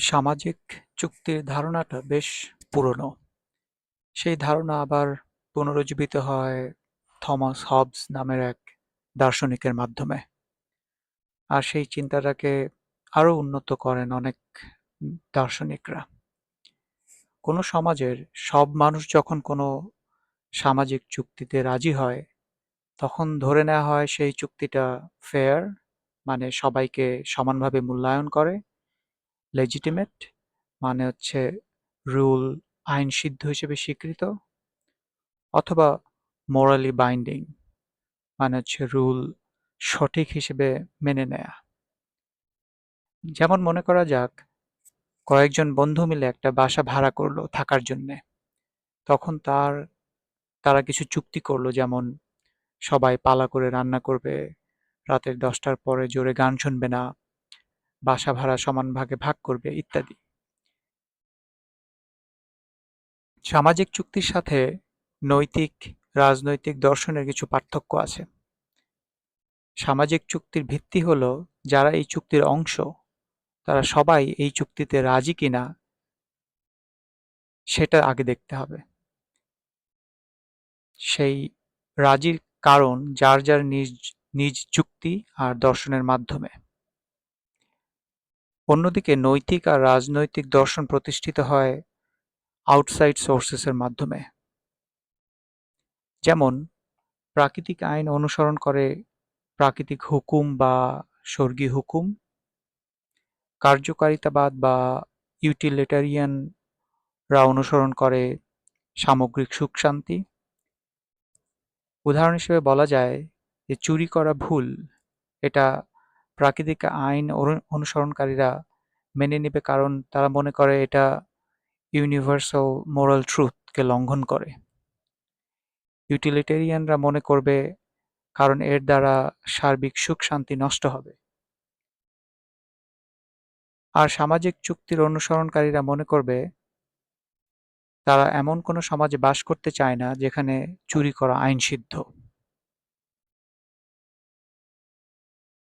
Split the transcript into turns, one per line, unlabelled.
সামাজিক চুক্তির ধারণাটা বেশ পুরনো। সেই ধারণা আবার পুনরুজ্জীবিত হয় থমাস হবস নামের এক দার্শনিকের মাধ্যমে। আর সেই চিন্তাটাকে আরো উন্নত করেন অনেক দার্শনিকরা। কোনো সমাজের সব মানুষ যখন কোনো সামাজিক চুক্তিতে রাজি হয়, তখন ধরে নেওয়া হয় সেই চুক্তিটা ফেয়ার, মানে সবাইকে সমানভাবে মূল্যায়ন করে। লেজিটিমেট মানে হচ্ছে রুল আইনসিদ্ধ হিসেবে স্বীকৃত, অথবা মোরালি বাইন্ডিং মানে হচ্ছে রুল সঠিক হিসেবে মেনে নেয়া। যেমন মনে করা যাক, কয়েকজন বন্ধু মিলে একটা বাসা ভাড়া করলো থাকার জন্যে। তখন তারা কিছু চুক্তি করলো, যেমন সবাই পালা করে রান্না করবে, রাতের 10টার পরে জোরে গান শুনবে না, বাসা ভাড়া সমান ভাগে ভাগ করবে ইত্যাদি। সামাজিক চুক্তির সাথে নৈতিক, রাজনৈতিক দর্শনের কিছু পার্থক্য আছে। সামাজিক চুক্তির ভিত্তি হলো যারা এই চুক্তির অংশ তারা সবাই এই চুক্তিতে রাজি কিনা সেটা আগে দেখতে হবে। সেই রাজির কারণ যার যার নিজ নিজ যুক্তি আর দর্শনের মাধ্যমে। অন্যদিকে নৈতিক আর রাজনৈতিক দর্শন প্রতিষ্ঠিত হয় আউটসাইড সোর্সেসের মাধ্যমে। যেমন প্রাকৃতিক আইন অনুসরণ করে প্রাকৃতিক হুকুম বা স্বর্গীয় হুকুম। কার্যকারিতাবাদ বা ইউটিলিটারিয়ানরা অনুসরণ করে সামগ্রিক সুখ শান্তি। উদাহরণ হিসেবে বলা যায় যে চুরি করা ভুল, এটা প্রাকৃতিক আইন অনুসরণকারীরা মেনে নেবে, কারণ তারা মনে করে এটা ইউনিভার্সাল মোরাল ট্রুথকে লঙ্ঘন করে। ইউটিলিটেরিয়ানরা মনে করবে কারণ এর দ্বারা সার্বিক সুখ শান্তি নষ্ট হবে। আর সামাজিক চুক্তির অনুসরণকারীরা মনে করবে তারা এমন কোনো সমাজে বাস করতে চায় না যেখানে চুরি করা আইনসিদ্ধ।